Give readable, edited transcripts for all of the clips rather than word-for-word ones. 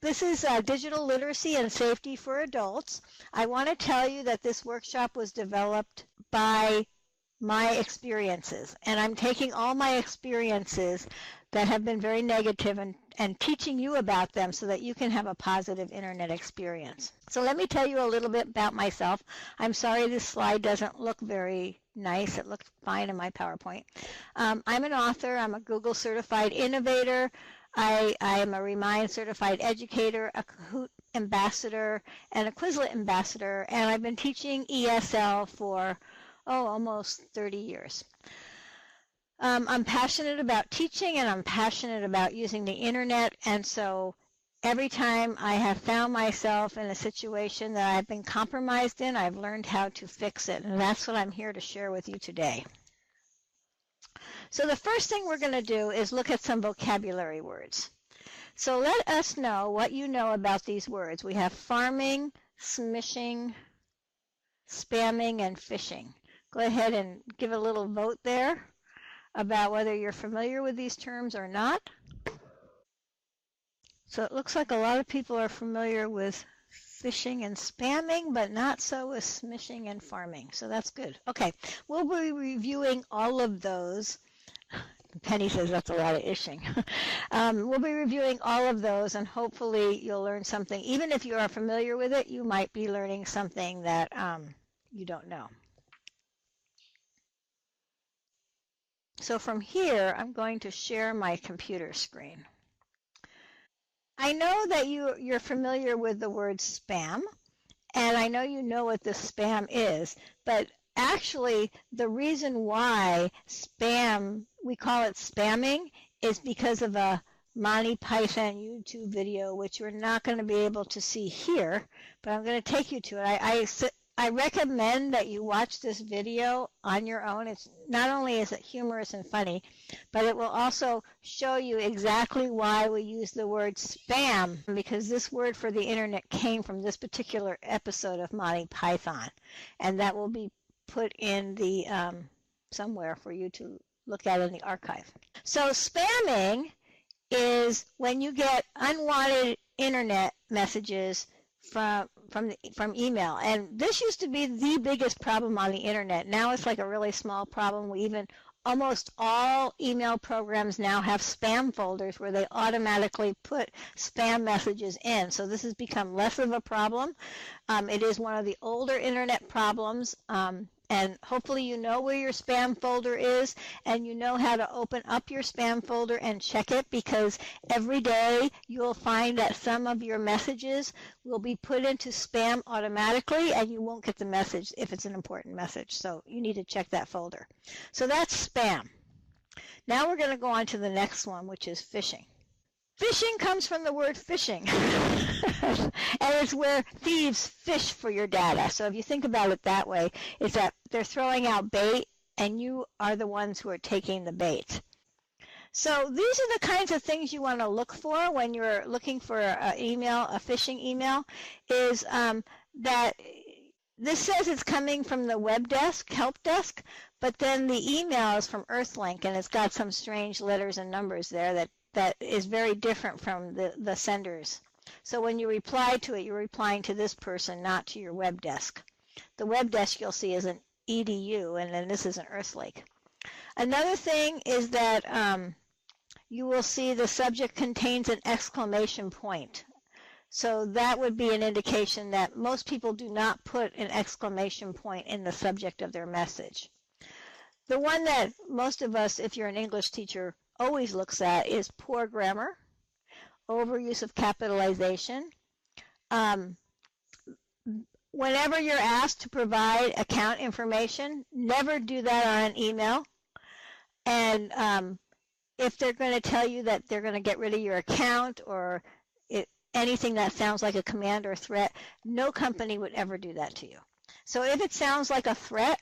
This is digital literacy and safety for adults. I want to tell you that this workshop was developed by my experiences, and I'm taking all my experiences that have been very negative and teaching you about them so that you can have a positive internet experience. So let me tell you a little bit about myself. I'm sorry this slide doesn't look very nice. It looked fine in my PowerPoint. I'm an author. I'm a Google certified innovator. I am a Remind certified educator, a Kahoot ambassador, and a Quizlet ambassador, and I've been teaching ESL for almost 30 years. I'm passionate about teaching, and I'm passionate about using the internet, and so every time I have found myself in a situation that I've been compromised in, I've learned how to fix it, and that's what I'm here to share with you today. So the first thing we're going to do is look at some vocabulary words. So let us know what you know about these words. We have farming, smishing, spamming, and phishing. Go ahead and give a little vote there about whether you're familiar with these terms or not. So it looks like a lot of people are familiar with phishing and spamming, but not so with smishing and farming. So that's good. Okay, we'll be reviewing all of those. Penny says that's a lot of ishing. We'll be reviewing all of those, and hopefully you'll learn something. Even if you are familiar with it, you might be learning something that you don't know. So from here, I'm going to share my computer screen. I know that you're familiar with the word spam, and I know you know what the spam is, but actually the reason why spam, we call it spamming, is because of a Monty Python YouTube video, which we're not going to be able to see here, but I'm going to take you to it. I recommend that you watch this video on your own. It's not only is it humorous and funny, but it will also show you exactly why we use the word spam, because this word for the internet came from this particular episode of Monty Python, and that will be put in the somewhere for you to look at in the archive. So spamming is when you get unwanted internet messages from email, and this used to be the biggest problem on the internet. Now it's like a really small problem. Almost all email programs now have spam folders where they automatically put spam messages in. So this has become less of a problem. It is one of the older internet problems, and hopefully you know where your spam folder is, and you know how to open up your spam folder and check it, because every day you'll find that some of your messages will be put into spam automatically, and you won't get the message if it's an important message. So you need to check that folder. So that's spam. Now we're going to go on to the next one, which is phishing. Phishing comes from the word fishing, and it's where thieves fish for your data. So if you think about it that way, it's that they're throwing out bait, and you are the ones who are taking the bait. So these are the kinds of things you want to look for when you're looking for a phishing email, is that this says it's coming from the web desk, help desk, but then the email is from Earthlink, and it's got some strange letters and numbers there that is very different from the senders. So when you reply to it, you're replying to this person, not to your web desk. The web desk you'll see is an edu, and then this is an Earthlink. Another thing is that you will see the subject contains an exclamation point. So that would be an indication that most people do not put an exclamation point in the subject of their message. The one that most of us, if you're an English teacher, always looks at is poor grammar, overuse of capitalization. Whenever you're asked to provide account information, never do that on an email. And if they're going to tell you that they're going to get rid of your account or anything that sounds like a command or threat, no company would ever do that to you. So if it sounds like a threat,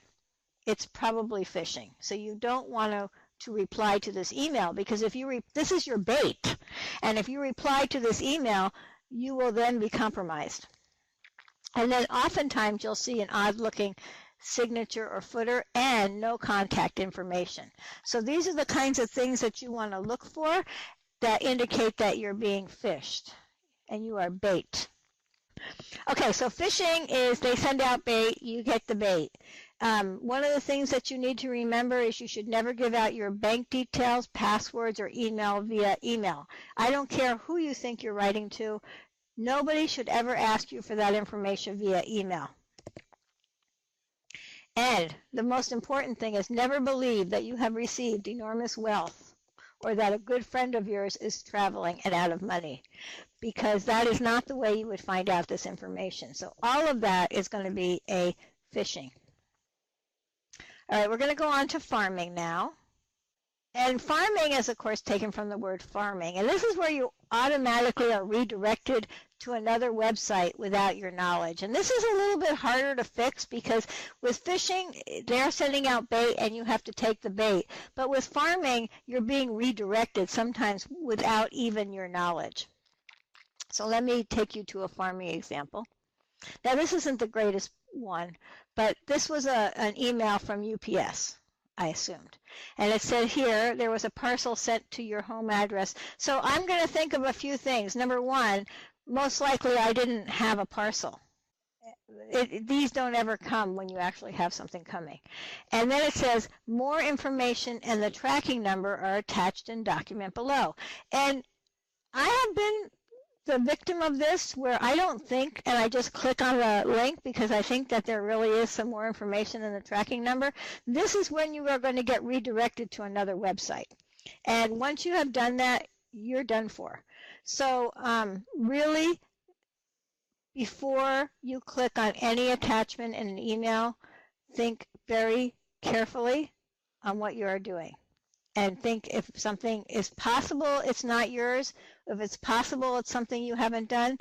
it's probably phishing. So you don't want to reply to this email, because if this is your bait, and if you reply to this email, you will then be compromised. And then oftentimes you'll see an odd-looking signature or footer and no contact information. So these are the kinds of things that you want to look for that indicate that you're being phished. and you are bait. Okay, so phishing is they send out bait, you get the bait. One of the things that you need to remember is you should never give out your bank details, passwords, or email via email. I don't care who you think you're writing to. Nobody should ever ask you for that information via email. And the most important thing is never believe that you have received enormous wealth or that a good friend of yours is traveling and out of money, because that is not the way you would find out this information. So all of that is going to be a phishing. All right, we're going to go on to farming now. And farming is, of course, taken from the word farming. And this is where you automatically are redirected to another website without your knowledge. And this is a little bit harder to fix because with phishing, they're sending out bait and you have to take the bait. But with farming, you're being redirected sometimes without even your knowledge. So let me take you to a farming example. Now, this isn't the greatest one, but this was an email from UPS. I assumed. And it said here, there was a parcel sent to your home address. So I'm going to think of a few things. Number one, most likely I didn't have a parcel. These don't ever come when you actually have something coming. And then it says, more information and the tracking number are attached in document below. And I have been the victim of this where I don't think, and I just click on the link because I think that there really is some more information in the tracking number. This is when you are going to get redirected to another website. And once you have done that, you're done for. So really, before you click on any attachment in an email, think very carefully on what you are doing. And think if something is possible, it's not yours. If it's possible, it's something you haven't done,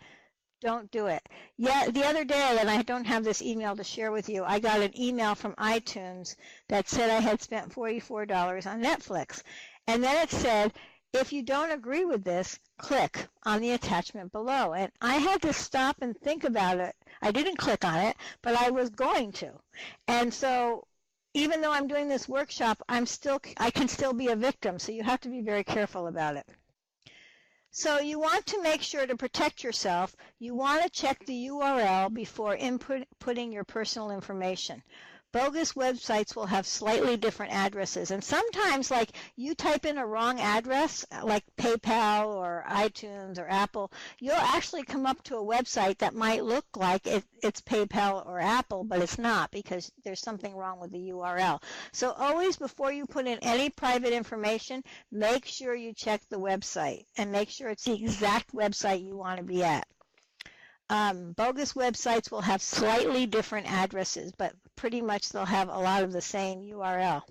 don't do it. Yeah, the other day, and I don't have this email to share with you, I got an email from iTunes that said I had spent $44 on Netflix. And then it said, if you don't agree with this, click on the attachment below. And I had to stop and think about it. I didn't click on it, but I was going to. And so even though I'm doing this workshop, I can still be a victim, so you have to be very careful about it. So you want to make sure to protect yourself. You want to check the URL before inputting your personal information. Bogus websites will have slightly different addresses, and sometimes, like, you type in a wrong address, like PayPal or iTunes or Apple, you'll actually come up to a website that might look like it's PayPal or Apple, but it's not because there's something wrong with the URL. So always, before you put in any private information, make sure you check the website and make sure it's the exact website you want to be at. Bogus websites will have slightly different addresses, but pretty much they'll have a lot of the same URL.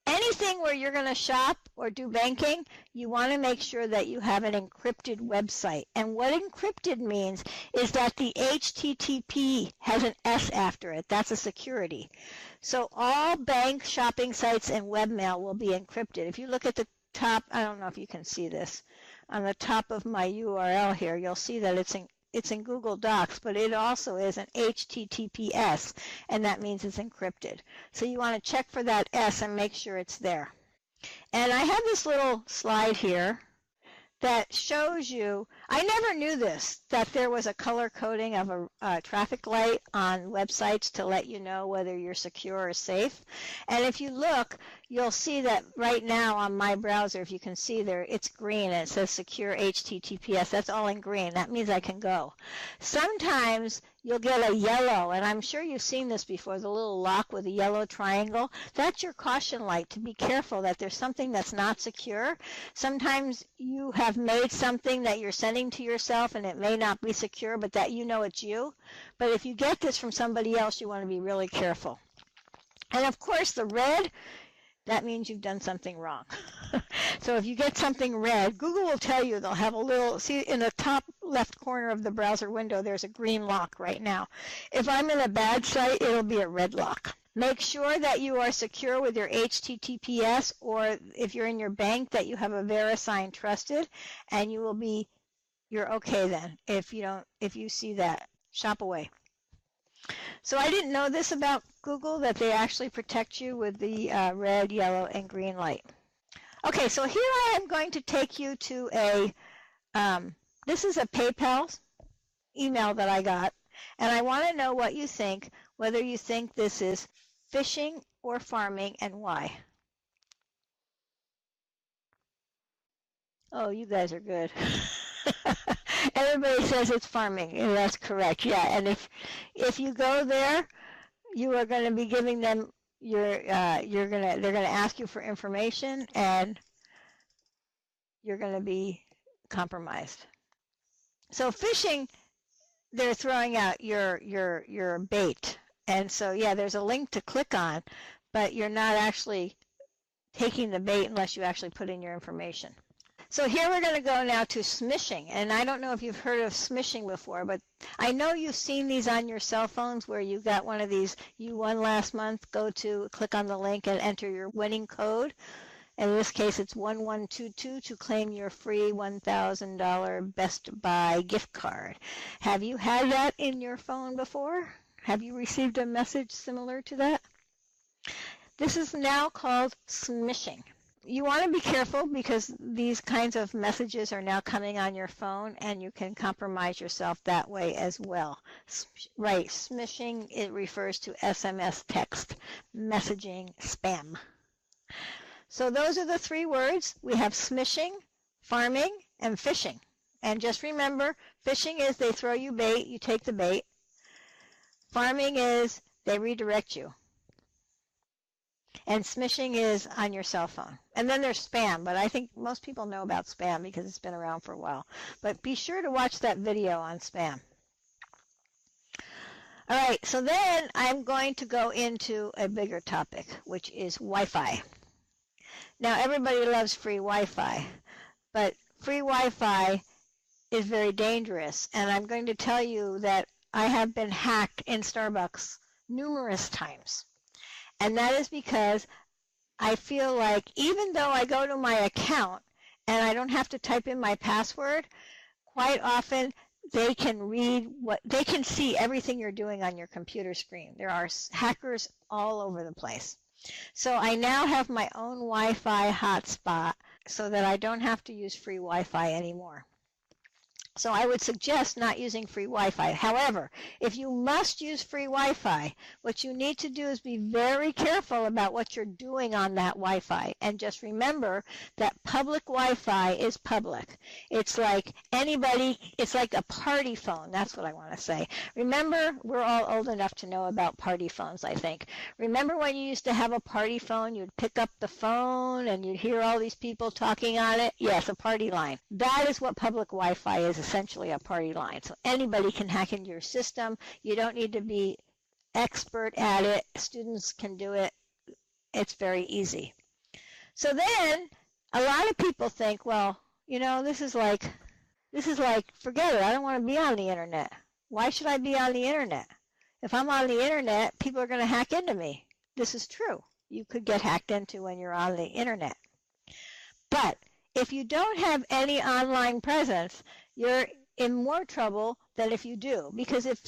Anything where you're going to shop or do banking, you want to make sure that you have an encrypted website. And what encrypted means is that the HTTP has an S after it. That's a security. So all bank, shopping sites, and webmail will be encrypted. If you look at the top, I don't know if you can see this, on the top of my URL here, you'll see that it's in Google Docs, but it also is an HTTPS, and that means it's encrypted. So you want to check for that S and make sure it's there. And I have this little slide here that shows you, I never knew this, that there was a color coding of a traffic light on websites to let you know whether you're secure or safe. And if you look, you'll see that right now on my browser, if you can see there, it's green and it says secure HTTPS. That's all in green. That means I can go. Sometimes you'll get a yellow, and I'm sure you've seen this before, the little lock with a yellow triangle. That's your caution light to be careful that there's something that's not secure. Sometimes you have made something that you're sending to yourself and it may not be secure, but that you know it's you. But if you get this from somebody else, you want to be really careful. And of course, the red, that means you've done something wrong. So if you get something red, Google will tell you, they'll have a little, see in the top left corner of the browser window, there's a green lock right now. If I'm in a bad site, it'll be a red lock. Make sure that you are secure with your HTTPS, or if you're in your bank, that you have a VeriSign trusted, and you're okay then. If you see that, shop away. So I didn't know this about Google, that they actually protect you with the red, yellow, and green light. Okay, so here I am going to take you to a This is a PayPal email that I got, and I want to know what you think, whether you think this is phishing or farming, and why. Oh, you guys are good. Everybody says it's farming, and that's correct. Yeah, and if you go there, you are going to be giving them they're going to ask you for information, and you're going to be compromised. So phishing, they're throwing out your bait, and so yeah, there's a link to click on, but you're not actually taking the bait unless you actually put in your information. So here we're going to go now to smishing, and I don't know if you've heard of smishing before, but I know you've seen these on your cell phones where you got one of these, you won last month, go to click on the link and enter your winning code. In this case, it's 1122 to claim your free $1,000 Best Buy gift card. Have you had that in your phone before? Have you received a message similar to that? This is now called smishing. You want to be careful because these kinds of messages are now coming on your phone, and you can compromise yourself that way as well. Right, smishing, it refers to SMS text messaging spam. So those are the three words. We have smishing, farming, and phishing. And just remember, phishing is they throw you bait, you take the bait. Farming is they redirect you. And smishing is on your cell phone. And then there's spam, but I think most people know about spam because it's been around for a while. But be sure to watch that video on spam. All right, so then I'm going to go into a bigger topic, which is Wi-Fi. Now, everybody loves free Wi-Fi, but free Wi-Fi is very dangerous. And I'm going to tell you that I have been hacked in Starbucks numerous times. And that is because I feel like even though I go to my account and I don't have to type in my password, quite often they can see everything you're doing on your computer screen. There are hackers all over the place. So I now have my own Wi-Fi hotspot so that I don't have to use free Wi-Fi anymore. So I would suggest not using free Wi-Fi. However, if you must use free Wi-Fi, what you need to do is be very careful about what you're doing on that Wi-Fi. And just remember that public Wi-Fi is public. It's like anybody, it's like a party phone. That's what I want to say. Remember, we're all old enough to know about party phones, I think. Remember when you used to have a party phone, you'd pick up the phone and you'd hear all these people talking on it? Yes, a party line. That is what public Wi-Fi is. Essentially a party line. So anybody can hack into your system. You don't need to be expert at it. Students can do it. It's very easy. So then a lot of people think, well, you know, this is like, forget it. I don't want to be on the internet. Why should I be on the internet? If I'm on the internet, people are going to hack into me. This is true. You could get hacked into when you're on the internet. But if you don't have any online presence, you're in more trouble than if you do. Because if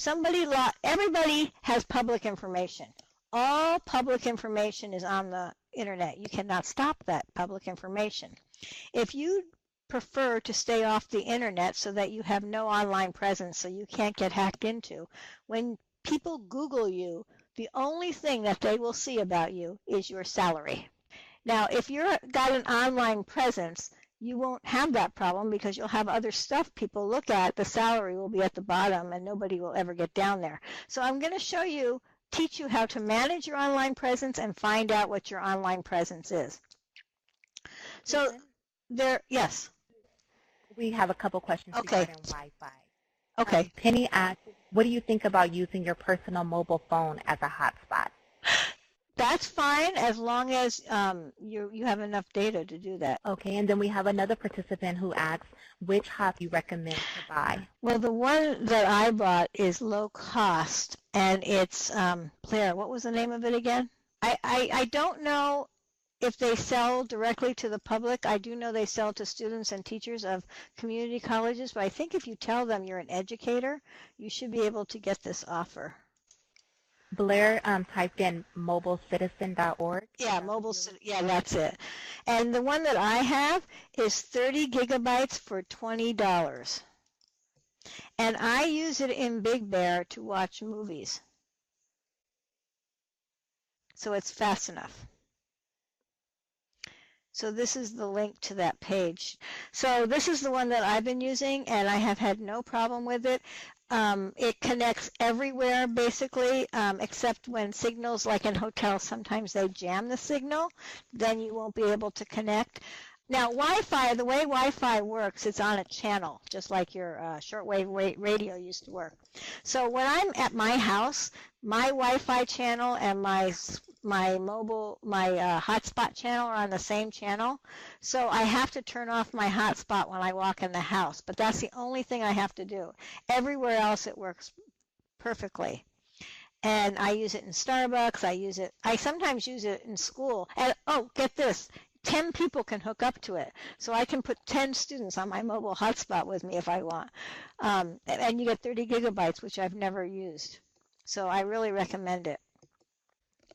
everybody has public information. All public information is on the internet. You cannot stop that public information. If you prefer to stay off the internet so that you have no online presence, so you can't get hacked into, when people Google you, the only thing that they will see about you is your salary. Now, if you've got an online presence, you won't have that problem because you'll have other stuff people look at. The salary will be at the bottom and nobody will ever get down there. So I'm going to teach you how to manage your online presence and find out what your online presence is. So yes. We have a couple questions regarding Wi-Fi. Okay. Penny asks, what do you think about using your personal mobile phone as a hotspot? That's fine as long as you have enough data to do that. Okay, and then we have another participant who asks, which hotspot do you recommend to buy? Well, the one that I bought is low cost, and it's, Claire, what was the name of it again? I don't know if they sell directly to the public. I do know they sell to students and teachers of community colleges, but I think if you tell them you're an educator, you should be able to get this offer. Blair typed in mobilecitizen.org. Yeah, yeah, that's it. And the one that I have is 30 gigabytes for $20. And I use it in Big Bear to watch movies. So it's fast enough. So this is the link to that page. So this is the one that I've been using, and I have had no problem with it. It connects everywhere, basically, except when signals, like in hotels, sometimes they jam the signal. Then you won't be able to connect. Now, Wi-Fi, the way Wi-Fi works, it's on a channel, just like your shortwave radio used to work. So when I'm at my house, my Wi-Fi channel and my hotspot channel are on the same channel. So I have to turn off my hotspot when I walk in the house, but that's the only thing I have to do. Everywhere else it works perfectly. And I use it in Starbucks. I sometimes use it in school. And oh, get this. 10 people can hook up to it. So I can put 10 students on my mobile hotspot with me if I want. And you get 30 gigabytes, which I've never used. So I really recommend it.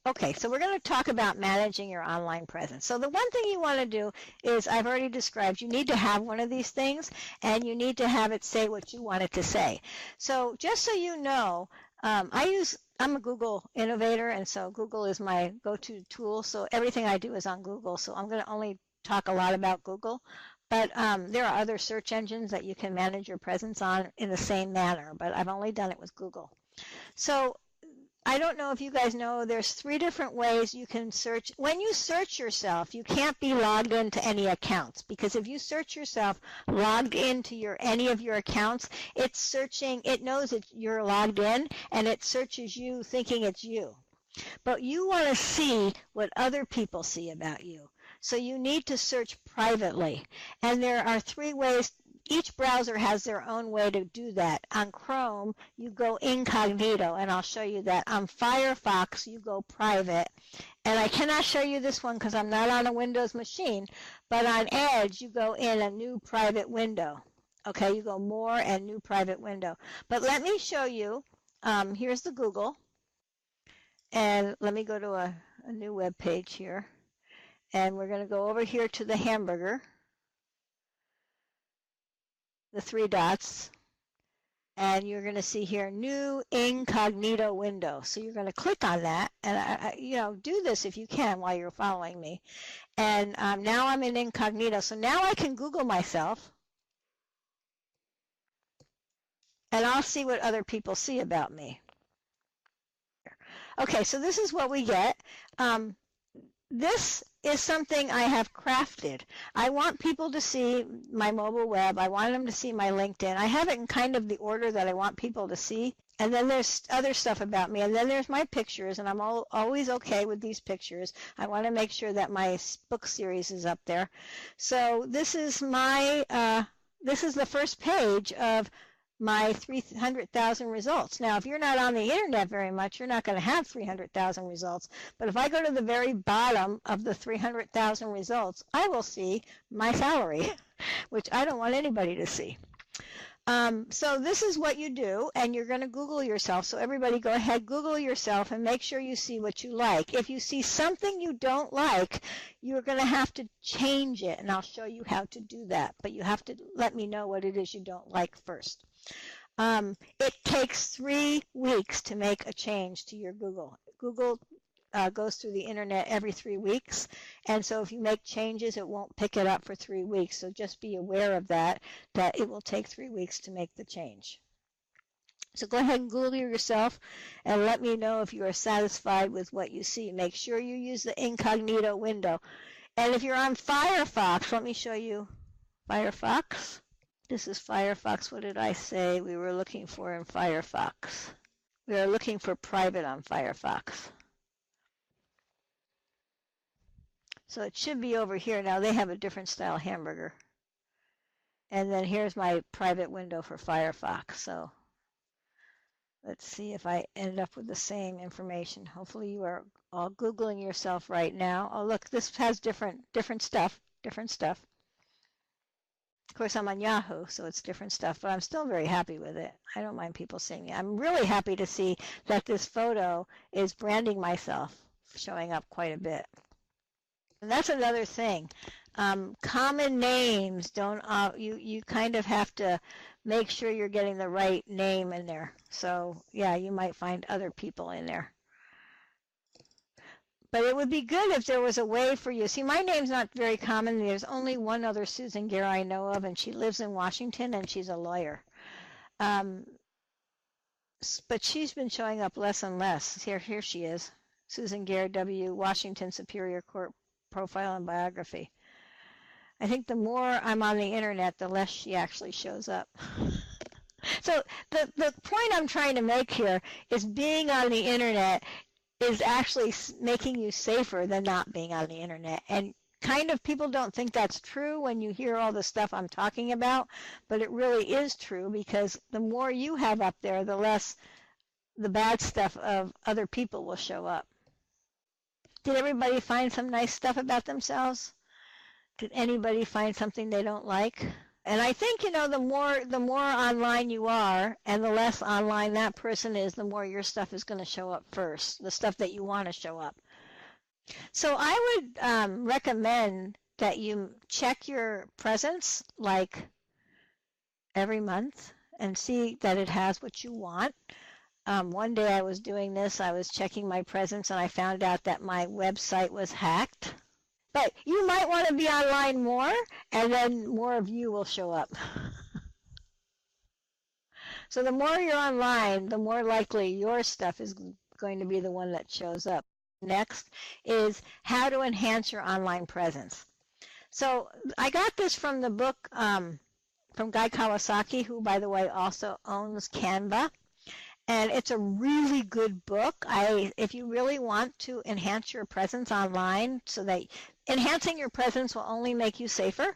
Okay, so we're going to talk about managing your online presence. So the one thing you want to do is, I've already described, you need to have one of these things, and you need to have it say what you want it to say. So just so you know, I'm a Google innovator, and so Google is my go-to tool, so everything I do is on Google, so I'm going to only talk a lot about Google. But there are other search engines that you can manage your presence on in the same manner, but I've only done it with Google. So I don't know if you guys know, there's 3 different ways you can search. When you search yourself, you can't be logged into any accounts, because if you search yourself logged into any of your accounts, it's searching, it knows that you're logged in, and it searches you thinking it's you. But you want to see what other people see about you. So you need to search privately. And there are 3 ways. Each browser has their own way to do that. On Chrome, you go incognito, and I'll show you that. On Firefox, you go private. And I cannot show you this one because I'm not on a Windows machine, but on Edge, you go in a new private window. Okay, you go more and new private window. But let me show you. Here's the Google. And let me go to a new web page here. And we're going to go over here to the hamburger, the 3 dots, and you're going to see here new incognito window. So you're going to click on that, and do this if you can while you're following me. And now I'm in incognito, so now I can Google myself, and I'll see what other people see about me. Okay, so this is what we get. This is something I have crafted. I want people to see my mobile web. I want them to see my LinkedIn. I have it in kind of the order that I want people to see. And then there's other stuff about me. And then there's my pictures, and I'm always okay with these pictures. I want to make sure that my book series is up there. So this is this is the first page of my 300,000 results. Now, if you're not on the internet very much, you're not going to have 300,000 results. But if I go to the very bottom of the 300,000 results, I will see my salary, which I don't want anybody to see. So this is what you do, and you're going to Google yourself. So everybody go ahead, Google yourself, and make sure you see what you like. If you see something you don't like, you're going to have to change it, and I'll show you how to do that. But you have to let me know what it is you don't like first. It takes 3 weeks to make a change to your Google. Google goes through the internet every 3 weeks, and so if you make changes, it won't pick it up for 3 weeks. So just be aware of that it will take 3 weeks to make the change. So go ahead and Google yourself and let me know if you are satisfied with what you see. Make sure you use the incognito window. And if you're on Firefox, let me show you Firefox. This is Firefox. What did I say we were looking for in Firefox? We are looking for private on Firefox. So it should be over here. Now they have a different style hamburger. And then here's my private window for Firefox. So let's see if I end up with the same information. Hopefully you are all Googling yourself right now. Oh, look, this has different stuff. Of course, I'm on Yahoo, so it's different stuff, but I'm still very happy with it. I don't mind people seeing me. I'm really happy to see that this photo is branding myself, showing up quite a bit. And that's another thing. Common names don't, you kind of have to make sure you're getting the right name in there. So yeah, you might find other people in there. But it would be good if there was a way for you. See, my name's not very common. There's only one other Susan Gare I know of, and she lives in Washington, and she's a lawyer. Um, but she's been showing up less and less. Here she is, Susan Gare, W, Washington Superior Court Profile and Biography. I think the more I'm on the internet, the less she actually shows up. So the point I'm trying to make here is being on the internet is actually making you safer than not being on the internet. And kind of people don't think that's true when you hear all the stuff I'm talking about, but it really is true, because the more you have up there, the less the bad stuff of other people will show up. Did everybody find some nice stuff about themselves? Did anybody find something they don't like? And I think, you know, the more online you are and the less online that person is, the more your stuff is going to show up first, the stuff that you want to show up. So I would recommend that you check your presence like every month and see that it has what you want. One day I was doing this, I was checking my presence, and I found out that my website was hacked. But you might want to be online more, and then more of you will show up. So the more you're online, the more likely your stuff is going to be the one that shows up. Next is how to enhance your online presence. So I got this from the book from Guy Kawasaki, who, by the way, also owns Canva. And it's a really good book. If you really want to enhance your presence online, so that enhancing your presence will only make you safer,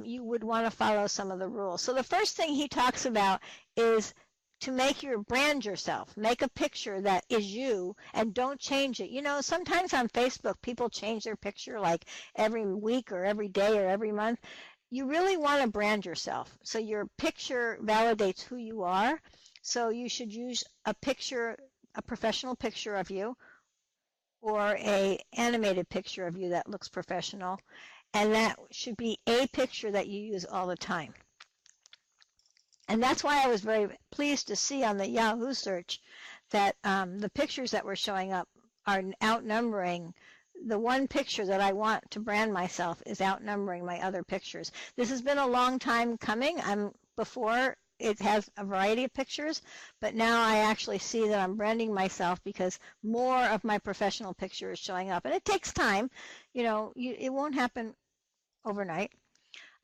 you would want to follow some of the rules. So the first thing he talks about is to make your brand yourself. Make a picture that is you and don't change it. You know, sometimes on Facebook people change their picture like every week or every day or every month. You really want to brand yourself. So your picture validates who you are. So you should use a picture, a professional picture of you, or a animated picture of you that looks professional, and that should be a picture that you use all the time. And that's why I was very pleased to see on the Yahoo search that the pictures that were showing up are outnumbering. The one picture that I want to brand myself is outnumbering my other pictures. This has been a long time coming. Before it has a variety of pictures, but now I actually see that I'm branding myself because more of my professional picture is showing up. And it takes time. You know, it won't happen overnight.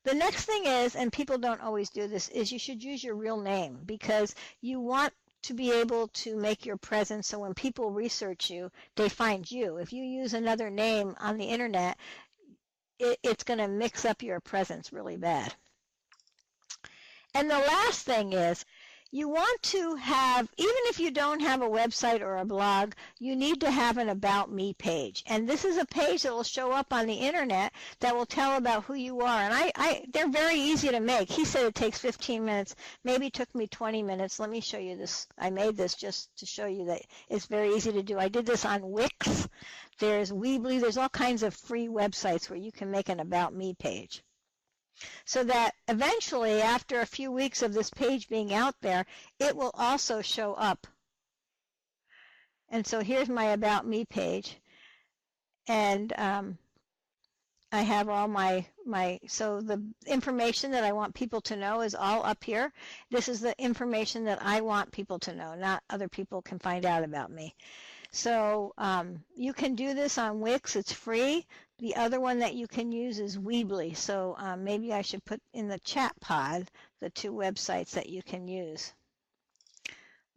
The next thing is, and people don't always do this, is you should use your real name, because you want to be able to make your presence so when people research you, they find you. If you use another name on the internet, it's going to mix up your presence really bad. And the last thing is, you want to have, even if you don't have a website or a blog, you need to have an About Me page. And this is a page that will show up on the internet that will tell about who you are. And they're very easy to make. He said it takes 15 minutes. Maybe it took me 20 minutes. Let me show you this. I made this just to show you that it's very easy to do. I did this on Wix. There's Weebly. There's all kinds of free websites where you can make an About Me page. So that eventually, after a few weeks of this page being out there, it will also show up. And so here's my About Me page. And I have all so the information that I want people to know is all up here. This is the information that I want people to know, not other people can find out about me. So you can do this on Wix. It's free. The other one that you can use is Weebly. So maybe I should put in the chat pod the two websites that you can use.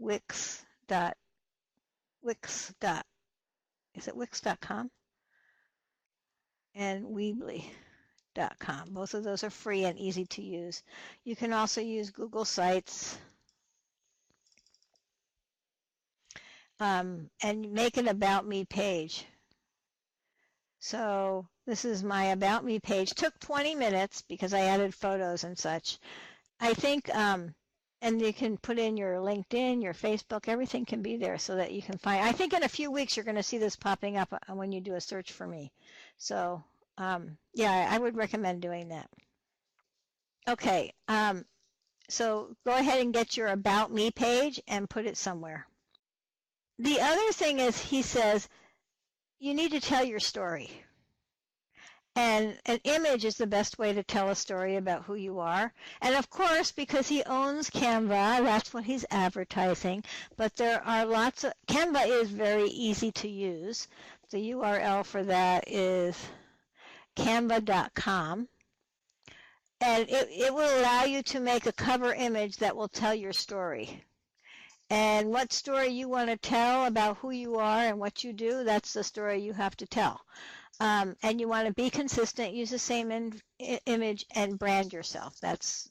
Is it Wix.com? And Weebly.com. Both of those are free and easy to use. You can also use Google Sites. And make an About Me page. So this is my About Me page. Took 20 minutes because I added photos and such. I think, and you can put in your LinkedIn, your Facebook, everything can be there so that you can find. I think in a few weeks you're going to see this popping up when you do a search for me. So yeah, I would recommend doing that. Okay. So go ahead and get your About Me page and put it somewhere. The other thing is, he says, you need to tell your story. And an image is the best way to tell a story about who you are. And of course, because he owns Canva, that's what he's advertising. But there are lots of, Canva is very easy to use. The URL for that is canva.com. And it will allow you to make a cover image that will tell your story. And what story you want to tell about who you are and what you do, that's the story you have to tell. And you want to be consistent, use the same image, and brand yourself. That's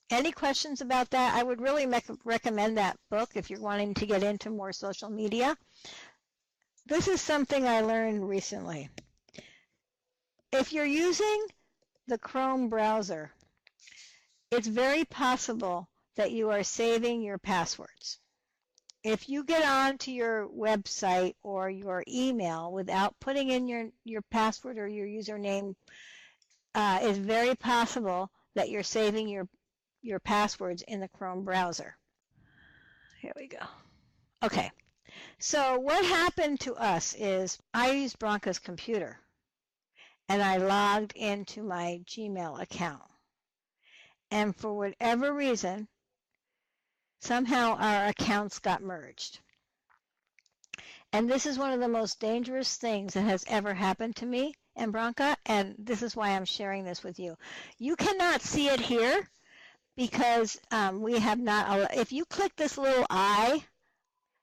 any questions about that? I would really recommend that book if you're wanting to get into more social media. This is something I learned recently. If you're using the Chrome browser, it's very possible that you are saving your passwords. If you get onto your website or your email without putting in your password or your username, it's very possible that you're saving your passwords in the Chrome browser. Here we go. Okay, so what happened to us is I used Bronca's computer and I logged into my Gmail account. And for whatever reason, somehow our accounts got merged. And this is one of the most dangerous things that has ever happened to me and Bronca, and this is why I'm sharing this with you. You cannot see it here because we have not, if you click this little I,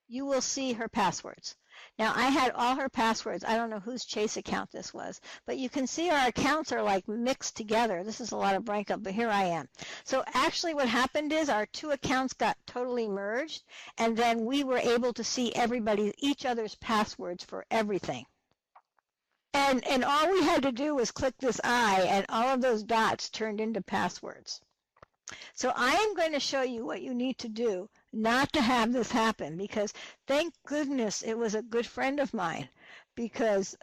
you will see her passwords. Now, I had all her passwords. I don't know whose Chase account this was, but you can see our accounts are like mixed together. This is a lot of breakup, but here I am. So actually what happened is our two accounts got totally merged, and then we were able to see each other's passwords for everything. And all we had to do was click this I, and all of those dots turned into passwords. So I am going to show you what you need to do not to have this happen, because thank goodness it was a good friend of mine, because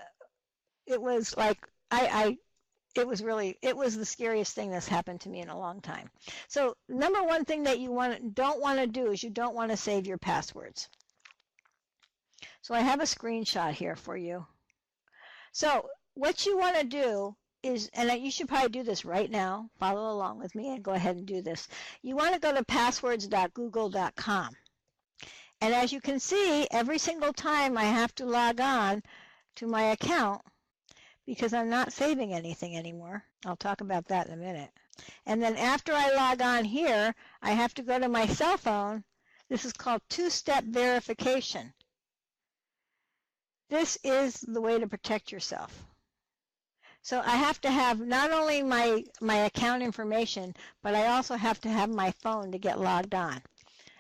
it was like it was the scariest thing that's happened to me in a long time. So number one thing that you don't want to do is you don't want to save your passwords. So I have a screenshot here for you. So what you want to do is, and you should probably do this right now, follow along with me and go ahead and do this. You want to go to passwords.google.com. And as you can see, every single time I have to log on to my account because I'm not saving anything anymore. I'll talk about that in a minute. And then after I log on here, I have to go to my cell phone. This is called two-step verification. This is the way to protect yourself. So I have to have not only my account information, but I also have to have my phone to get logged on.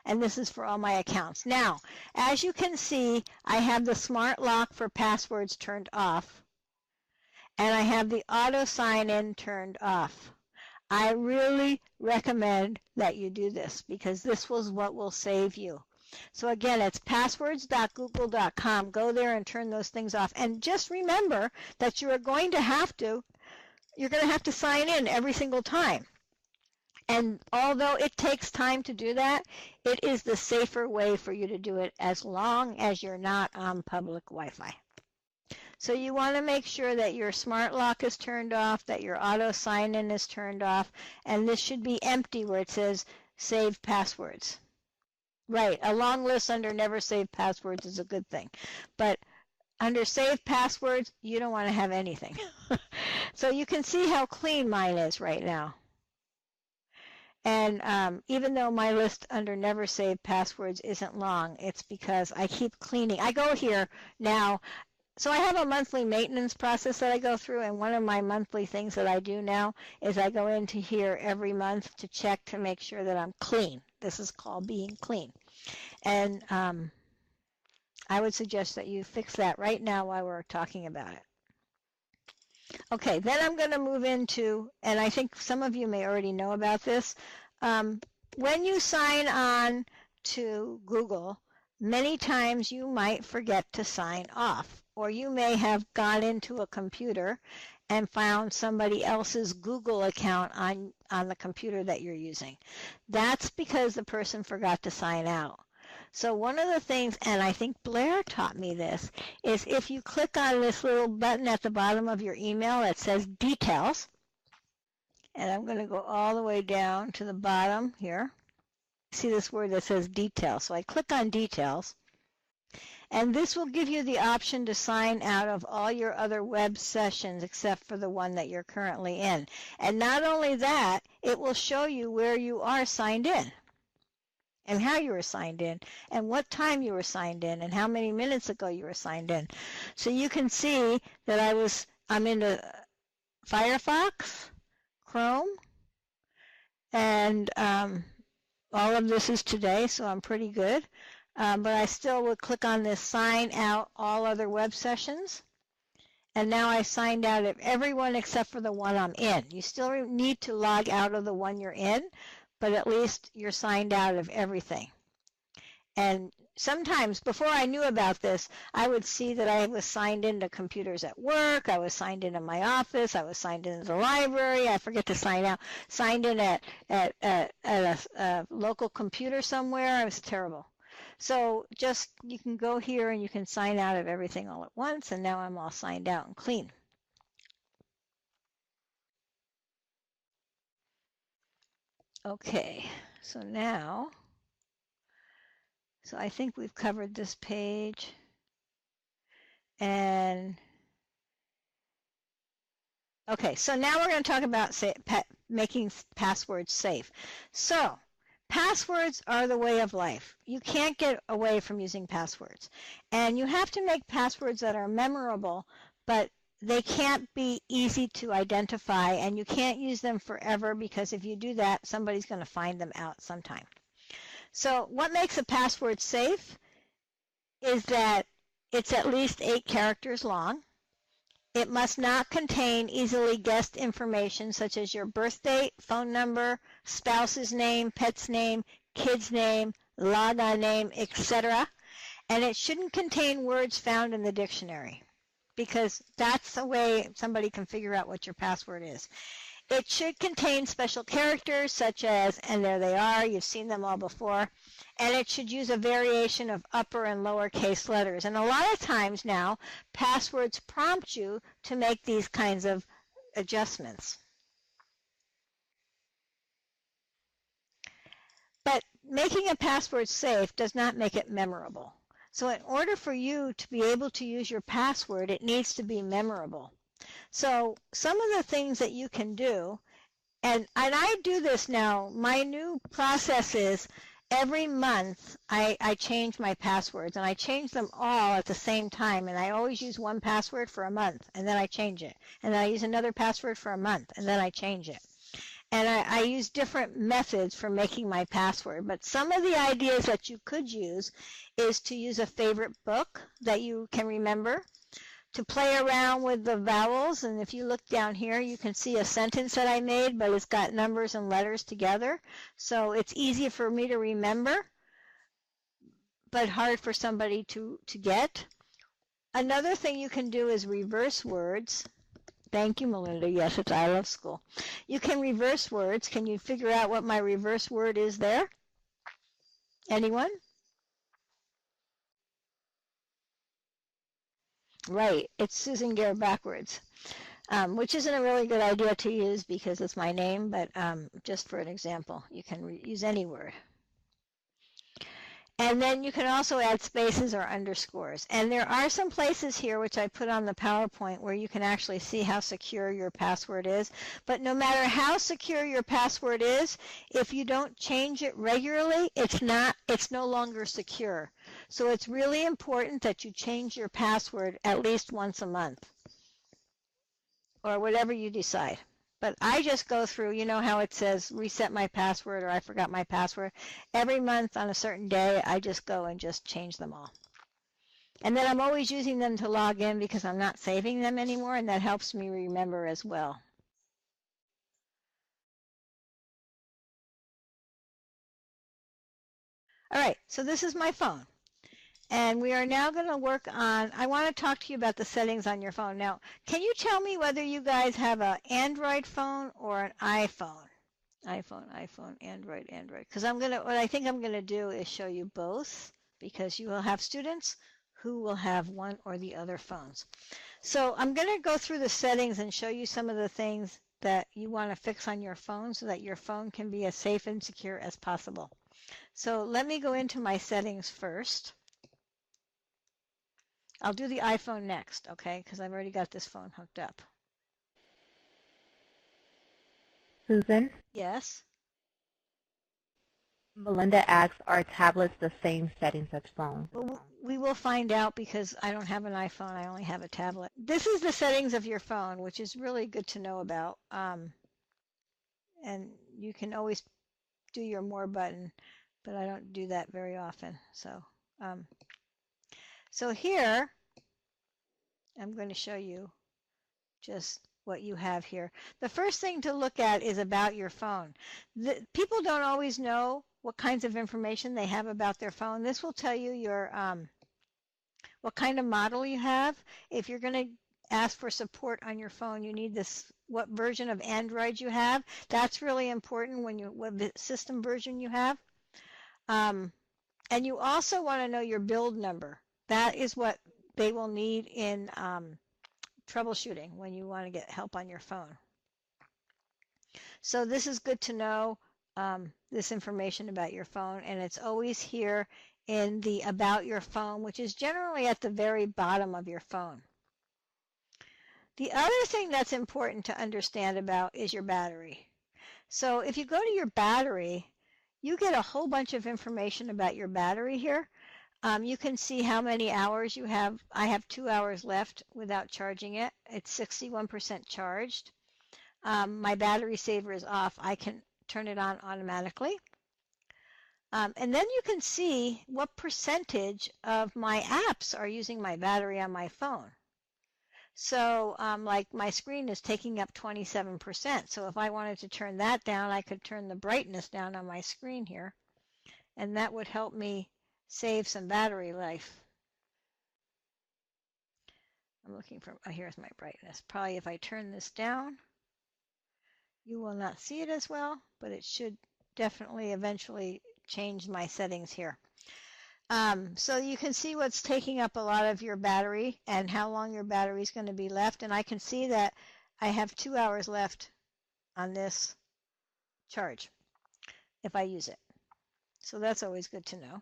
And this is for all my accounts. Now, as you can see, I have the smart lock for passwords turned off, and I have the auto sign-in turned off. I really recommend that you do this because this was what will save you. So again, it's passwords.google.com. Go there and turn those things off. And just remember that you're going to have to sign in every single time. And although it takes time to do that, it is the safer way for you to do it as long as you're not on public Wi-Fi. So you want to make sure that your smart lock is turned off, that your auto sign-in is turned off, and this should be empty where it says save passwords. Right, a long list under never save passwords is a good thing. But under save passwords, you don't want to have anything. So you can see how clean mine is right now. And even though my list under never save passwords isn't long, it's because I keep cleaning. I go here now. So I have a monthly maintenance process that I go through, and one of my monthly things that I do now is I go into here every month to check to make sure that I'm clean. This is called being clean. And I would suggest that you fix that right now while we're talking about it. Okay, then I'm going to move into, and I think some of you may already know about this, when you sign on to Google, many times you might forget to sign off. or you may have gone into a computer and found somebody else's Google account on the computer that you're using. That's because the person forgot to sign out. So one of the things, and I think Blair taught me this, is if you click on this little button at the bottom of your email that says Details, and I'm going to go all the way down to the bottom here. See this word that says Details. So I click on Details, and this will give you the option to sign out of all your other web sessions except for the one that you're currently in. And not only that, it will show you where you are signed in and how you were signed in and what time you were signed in and how many minutes ago you were signed in. So you can see that I'm into Firefox, Chrome, and all of this is today, so I'm pretty good. But I still would click on this sign out all other web sessions. And now I signed out of everyone except for the one I'm in. You still need to log out of the one you're in, but at least you're signed out of everything. And sometimes, before I knew about this, I would see that I was signed into computers at work, I was signed into my office, I was signed into the library, I forget to sign out, signed in at a local computer somewhere. It was terrible. So just, you can go here and you can sign out of everything all at once, and now I'm all signed out and clean. Okay, so now, so I think we've covered this page. And okay, so now we're going to talk about making passwords safe. So passwords are the way of life. You can't get away from using passwords. And you have to make passwords that are memorable, but they can't be easy to identify, and you can't use them forever, because if you do that, somebody's going to find them out sometime. So what makes a password safe is that it's at least 8 characters long. It must not contain easily guessed information such as your birth date, phone number, spouse's name, pet's name, kid's name, logon name, etc. And it shouldn't contain words found in the dictionary, because that's the way somebody can figure out what your password is. It should contain special characters such as, and there they are, you've seen them all before, and it should use a variation of upper and lower case letters. And a lot of times now, passwords prompt you to make these kinds of adjustments. But making a password safe does not make it memorable. So in order for you to be able to use your password, it needs to be memorable. So some of the things that you can do, and I do this now, my new process is every month I change my passwords, and I change them all at the same time, and I always use one password for a month, and then I change it. And then I use another password for a month, and then I change it. And I use different methods for making my password. But some of the ideas that you could use is to use a favorite book that you can remember, to play around with the vowels. And if you look down here, you can see a sentence that I made, but it's got numbers and letters together. So it's easy for me to remember, but hard for somebody to get. Another thing you can do is reverse words. Thank you, Melinda. Yes, it's I Love School. You can reverse words. Can you figure out what my reverse word is there? Anyone? Right, it's Susan Gare backwards, which isn't a really good idea to use because it's my name, but just for an example, you can use any word. And then you can also add spaces or underscores. And there are some places here which I put on the PowerPoint where you can actually see how secure your password is. But no matter how secure your password is, if you don't change it regularly, it's no longer secure. So it's really important that you change your password at least once a month, or whatever you decide. But I just go through, you know how it says reset my password or I forgot my password. Every month on a certain day, I just go and just change them all. And then I'm always using them to log in because I'm not saving them anymore, and that helps me remember as well. All right, so this is my phone. And we are now going to work on, I want to talk to you about the settings on your phone. Now, can you tell me whether you guys have an Android phone or an iPhone? iPhone, Android. Because what I think I'm going to do is show you both, because you will have students who will have one or the other phones. So I'm going to go through the settings and show you some of the things that you want to fix on your phone so that your phone can be as safe and secure as possible. So let me go into my settings first. I'll do the iPhone next, okay, because I've already got this phone hooked up. Susan, Yes? Melinda asks, are tablets the same settings as phones? Well, we will find out because I don't have an iPhone. I only have a tablet. This is the settings of your phone, which is really good to know about. And you can always do your more button, but I don't do that very often. So here, I'm going to show you just what you have here. The first thing to look at is about your phone. People don't always know what kinds of information they have about their phone. This will tell you your what kind of model you have. If you're going to ask for support on your phone, you need this, what version of Android you have. That's really important, what system version you have. And you also want to know your build number. That is what they will need in troubleshooting when you want to get help on your phone. So this is good to know, this information about your phone, and it's always here in the About Your Phone, which is generally at the very bottom of your phone. The other thing that's important to understand about is your battery. So if you go to your battery, you get a whole bunch of information about your battery here. You can see how many hours you have. I have 2 hours left without charging it. It's 61% charged. My battery saver is off. I can turn it on automatically. And then you can see what percentage of my apps are using my battery on my phone. So like my screen is taking up 27%. So if I wanted to turn that down, I could turn the brightness down on my screen here. And that would help me save some battery life. I'm looking for, oh, here's my brightness. Probably if I turn this down, you will not see it as well, but it should definitely eventually change my settings here. So you can see what's taking up a lot of your battery and how long your battery is going to be left. And I can see that I have 2 hours left on this charge if I use it. So that's always good to know.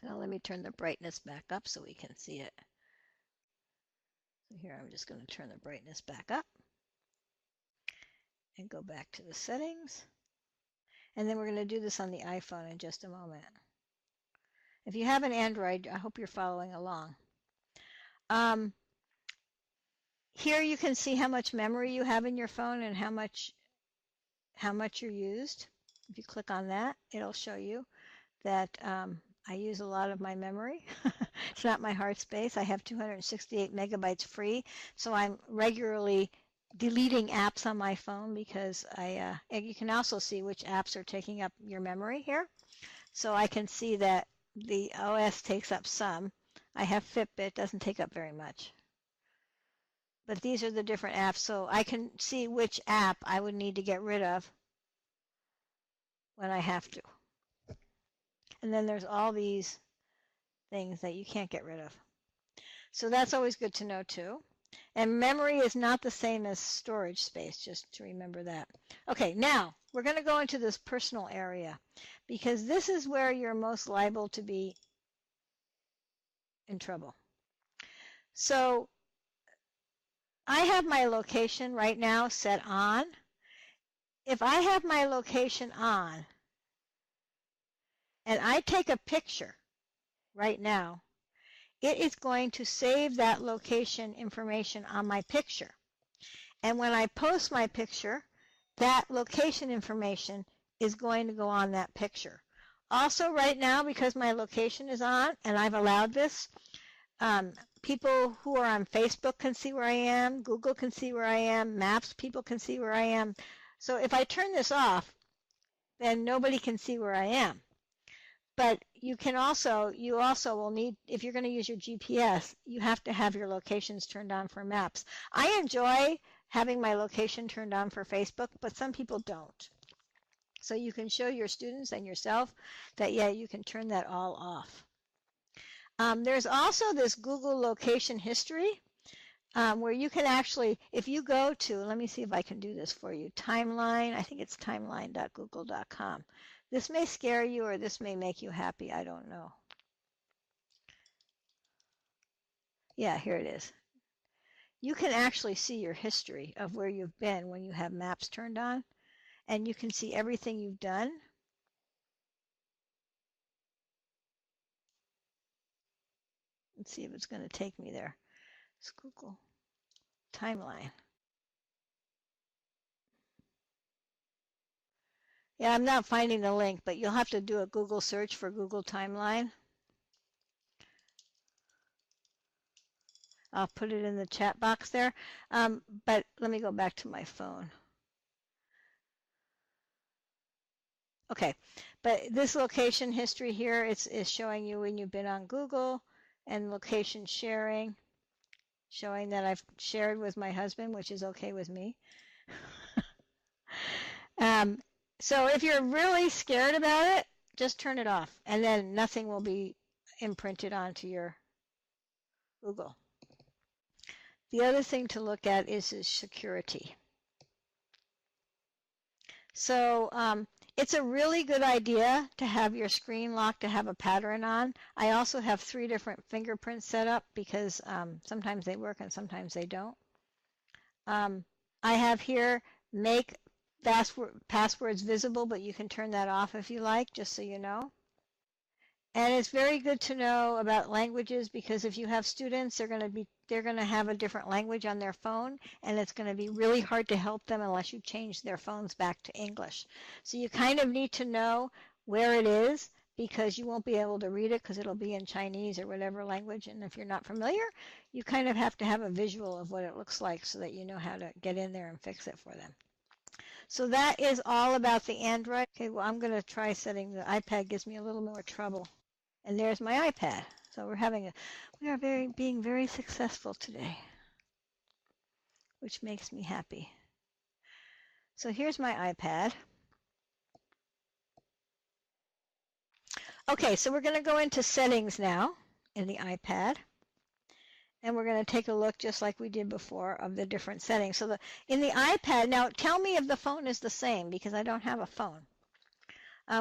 Now let me turn the brightness back up so we can see it. So here I'm just going to turn the brightness back up and go back to the settings. And then we're going to do this on the iPhone in just a moment. If you have an Android, I hope you're following along. Here you can see how much memory you have in your phone and how much you're used. If you click on that, it'll show you that I use a lot of my memory. It's not my hard space. I have 268 megabytes free, so I'm regularly deleting apps on my phone because you can also see which apps are taking up your memory here. So I can see that the OS takes up some. I have Fitbit, doesn't take up very much. But these are the different apps, so I can see which app I would need to get rid of when I have to. And then there's all these things that you can't get rid of. So that's always good to know too. And memory is not the same as storage space, just to remember that. Okay, now we're going to go into this personal area because this is where you're most liable to be in trouble. So I have my location right now set on. If I have my location on and I take a picture right now, it is going to save that location information on my picture. And when I post my picture, that location information is going to go on that picture. Also right now, because my location is on and I've allowed this, people who are on Facebook can see where I am, Google can see where I am, Maps people can see where I am. So if I turn this off, then nobody can see where I am. But you also will need, if you're going to use your GPS, you have to have your locations turned on for maps. I enjoy having my location turned on for Facebook, but some people don't. So you can show your students and yourself that, yeah, you can turn that all off. There's also this Google location history where you can actually, if you go to, let me see if I can do this for you, timeline, I think it's timeline.google.com. This may scare you or this may make you happy, I don't know. Yeah, here it is. You can actually see your history of where you've been when you have maps turned on, and you can see everything you've done. Let's see if it's going to take me there. It's Google timeline. Yeah, I'm not finding the link, but you'll have to do a Google search for Google timeline. I'll put it in the chat box there. But let me go back to my phone. Okay, but this location history here is showing you when you've been on Google, and location sharing, showing that I've shared with my husband, which is okay with me. So if you're really scared about it, just turn it off, and then nothing will be imprinted onto your Google. The other thing to look at is security. So it's a really good idea to have your screen locked, to have a pattern on. I also have 3 different fingerprints set up because sometimes they work and sometimes they don't. I have here make passwords visible, but you can turn that off if you like, just so you know. And it's very good to know about languages, because if you have students, they're going to have a different language on their phone, and it's going to be really hard to help them unless you change their phones back to English. So you kind of need to know where it is, because you won't be able to read it because it'll be in Chinese or whatever language, and if you're not familiar, you kind of have to have a visual of what it looks like so that you know how to get in there and fix it for them. So that is all about the Android. Okay, well, I'm going to try setting the iPad. Gives me a little more trouble. And there's my iPad. So we are being very successful today, which makes me happy. So here's my iPad. Okay, so we're going to go into settings now in the iPad. And we're going to take a look, just like we did before, of the different settings. So in the iPad, now tell me if the phone is the same, because I don't have a phone.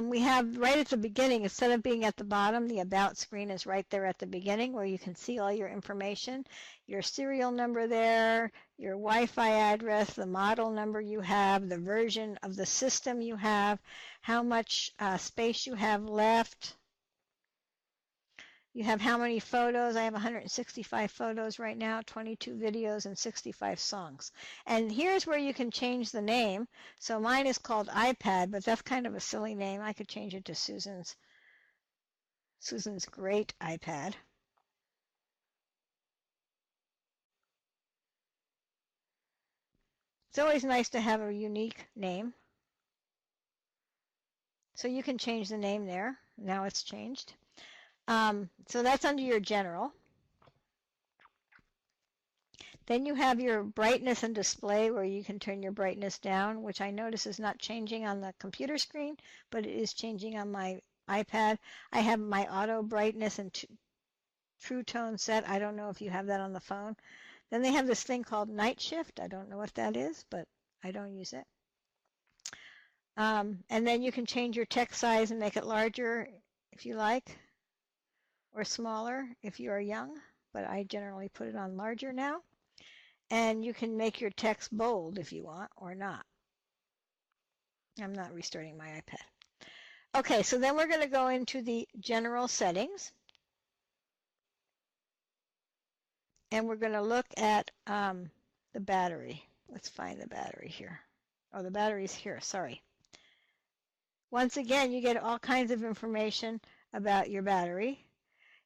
We have right at the beginning, instead of being at the bottom, the About screen is right there at the beginning, where you can see all your information, your serial number there, your Wi-Fi address, the model number you have, the version of the system you have, how much space you have left. You have how many photos. I have 165 photos right now, 22 videos, and 65 songs. And here's where you can change the name. So mine is called iPad, but that's kind of a silly name. I could change it to Susan's Great iPad. It's always nice to have a unique name. So you can change the name there. Now it's changed. So that's under your general. Then you have your brightness and display, where you can turn your brightness down, which I notice is not changing on the computer screen, but it is changing on my iPad. I have my auto brightness and true tone set. I don't know if you have that on the phone. Then they have this thing called night shift. I don't know what that is, but I don't use it. And then you can change your text size and make it larger if you like, or smaller if you are young, but I generally put it on larger now. And you can make your text bold if you want, or not. I'm not restarting my iPad. Okay, so then we're going to go into the general settings. And we're going to look at the battery. Let's find the battery here. Oh, the battery's here, sorry. Once again, you get all kinds of information about your battery.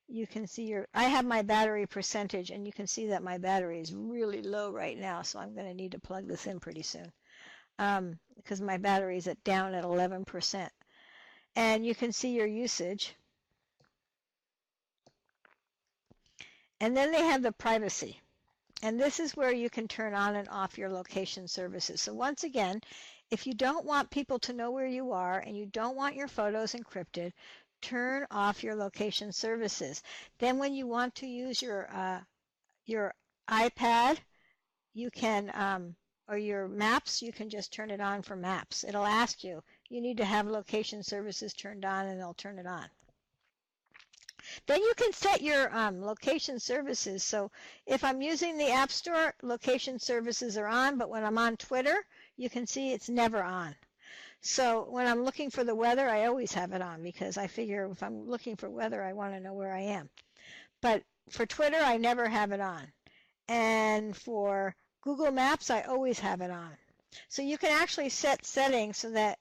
You can see I have my battery percentage, and you can see that my battery is really low right now, so I'm going to need to plug this in pretty soon, because my battery is down at 11%. And you can see your usage. And then they have the privacy. And this is where you can turn on and off your location services. So once again, if you don't want people to know where you are and you don't want your photos encrypted, turn off your location services. Then when you want to use your iPad, you can, or your maps, you can just turn it on for maps. It'll ask you, you need to have location services turned on, and they'll turn it on. Then you can set your location services. So if I'm using the App Store, location services are on, but when I'm on Twitter, you can see it's never on. So when I'm looking for the weather, I always have it on because I figure if I'm looking for weather, I want to know where I am. But for Twitter, I never have it on. And for Google Maps, I always have it on. So you can actually set settings so that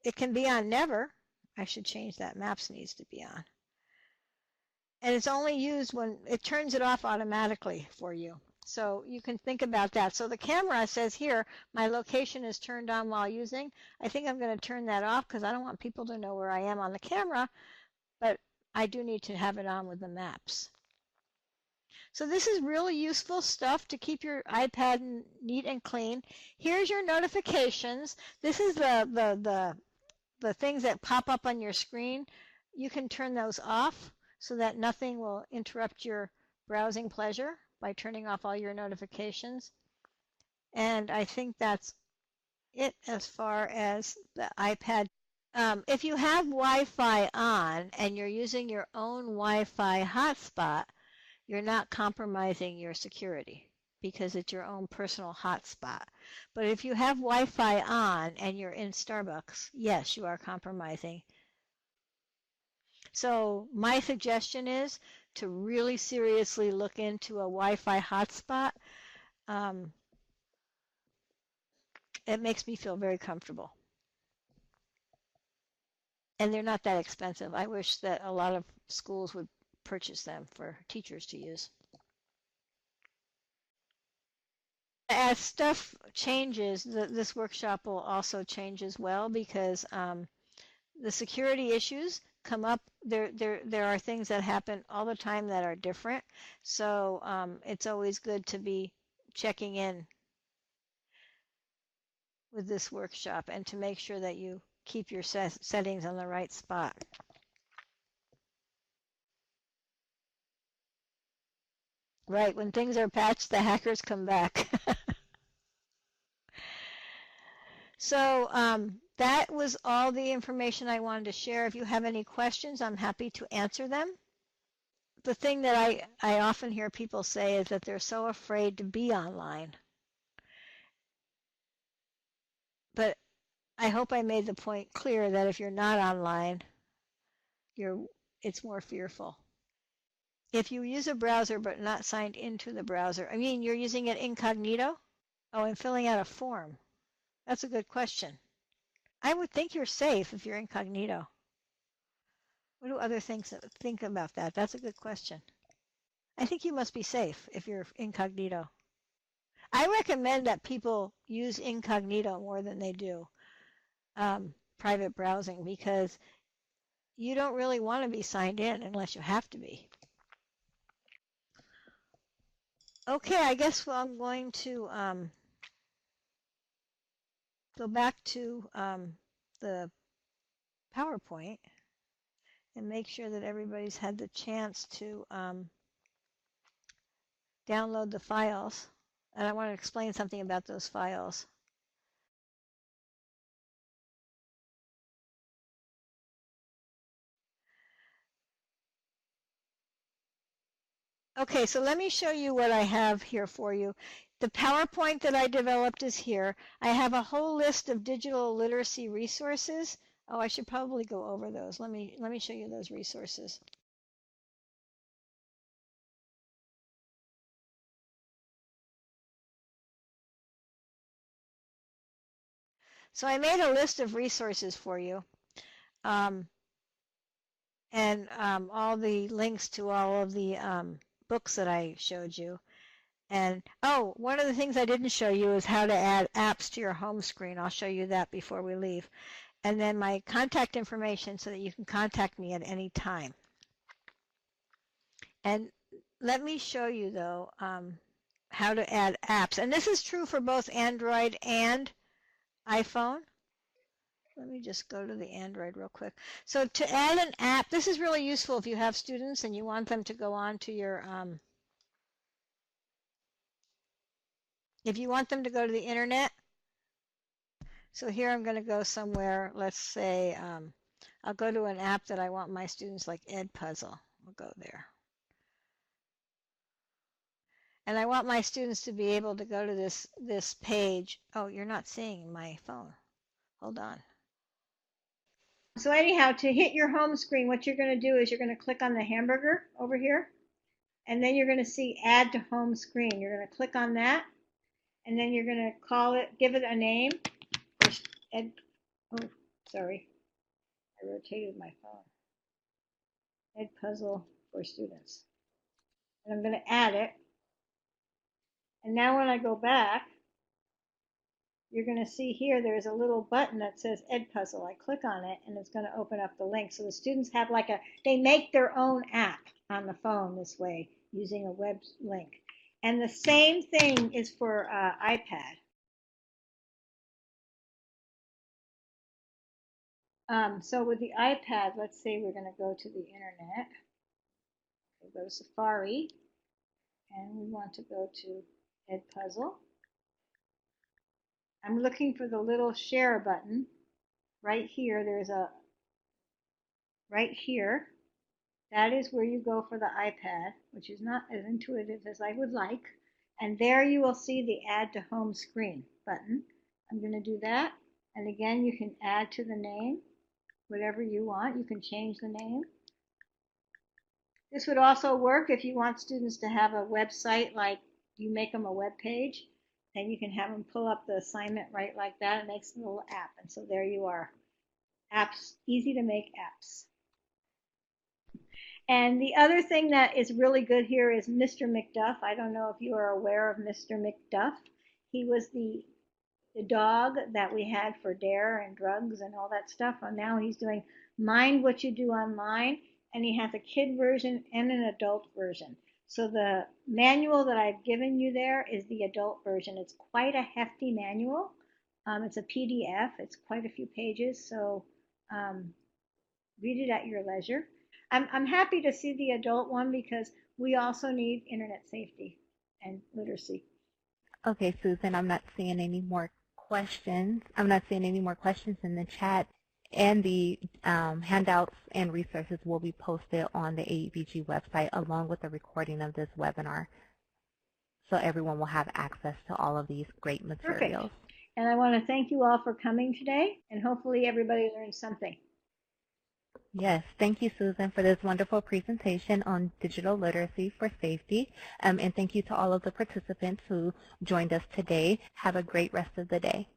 it can be on never. I should change that. Maps needs to be on. And it's only used when it turns it off automatically for you. So you can think about that. So the camera says here, my location is turned on while using. I think I'm going to turn that off because I don't want people to know where I am on the camera, but I do need to have it on with the maps. So this is really useful stuff to keep your iPad neat and clean. Here's your notifications. This is the things that pop up on your screen. You can turn those off so that nothing will interrupt your browsing pleasure by turning off all your notifications. And I think that's it as far as the iPad. If you have Wi-Fi on and you're using your own Wi-Fi hotspot, you're not compromising your security because it's your own personal hotspot. But if you have Wi-Fi on and you're in Starbucks, yes, you are compromising. So my suggestion is to really seriously look into a Wi-Fi hotspot. It makes me feel very comfortable. And they're not that expensive. I wish that a lot of schools would purchase them for teachers to use. As stuff changes, this workshop will also change as well because the security issues come up. There are things that happen all the time that are different. So it's always good to be checking in with this workshop and to make sure that you keep your settings on the right spot. Right, when things are patched, the hackers come back. So that was all the information I wanted to share. If you have any questions, I'm happy to answer them. The thing that I often hear people say is that they're so afraid to be online. But I hope I made the point clear that if you're not online, it's more fearful. If you use a browser but not signed into the browser, I mean, you're using it incognito? Oh, and filling out a form. That's a good question. I would think you're safe if you're incognito. What do other things think about that? That's a good question. I think you must be safe if you're incognito. I recommend that people use incognito more than they do private browsing because you don't really want to be signed in unless you have to be. Okay, I guess I'm going to go back to the PowerPoint and make sure that everybody's had the chance to download the files. And I want to explain something about those files. Okay, so let me show you what I have here for you. The PowerPoint that I developed is here. I have a whole list of digital literacy resources. Oh, I should probably go over those. Let me show you those resources. So I made a list of resources for you. And all the links to all of the books that I showed you. And, oh, one of the things I didn't show you is how to add apps to your home screen. I'll show you that before we leave. And then my contact information so that you can contact me at any time. And let me show you, though, how to add apps. And this is true for both Android and iPhone. Let me just go to the Android real quick. So to add an app, this is really useful if you have students and you want them to go on to your, if you want them to go to the internet. So here I'm going to go somewhere, let's say, I'll go to an app that I want my students, like Edpuzzle. We'll go there. And I want my students to be able to go to this page. Oh, you're not seeing my phone. Hold on. So anyhow, to hit your home screen, what you're going to do is you're going to click on the hamburger over here, and then you're going to see Add to Home Screen. You're going to click on that, and then you're going to call it, give it a name. Ed, oh, sorry, I rotated my phone. Edpuzzle for Students. And I'm going to add it. And now when I go back, you're going to see here there's a little button that says Edpuzzle. I click on it and it's going to open up the link. So the students have like they make their own app on the phone this way using a web link. And the same thing is for iPad. So with the iPad, let's say we're going to go to the internet. We'll go to Safari and we want to go to Edpuzzle. I'm looking for the little share button. Right here, there's a, right here, that is where you go for the iPad, which is not as intuitive as I would like. And there you will see the Add to Home Screen button. I'm going to do that. And again, you can add to the name, whatever you want. You can change the name. This would also work if you want students to have a website, like you make them a web page. Then you can have them pull up the assignment right like that. It makes a little app. And so there you are. Apps, easy to make apps. And the other thing that is really good here is Mr. McDuff. I don't know if you are aware of Mr. McDuff. He was the dog that we had for DARE and drugs and all that stuff. And now he's doing Mind What You Do Online. And he has a kid version and an adult version. So the manual that I've given you there is the adult version. It's quite a hefty manual. It's a PDF. It's quite a few pages. So read it at your leisure. I'm happy to see the adult one because we also need internet safety and literacy. Okay, Susan, I'm not seeing any more questions. I'm not seeing any more questions in the chat. And the handouts and resources will be posted on the AEBG website along with the recording of this webinar. So everyone will have access to all of these great materials. Perfect. And I want to thank you all for coming today, and hopefully everybody learned something. Yes, thank you, Susan, for this wonderful presentation on digital literacy for safety. And thank you to all of the participants who joined us today. Have a great rest of the day.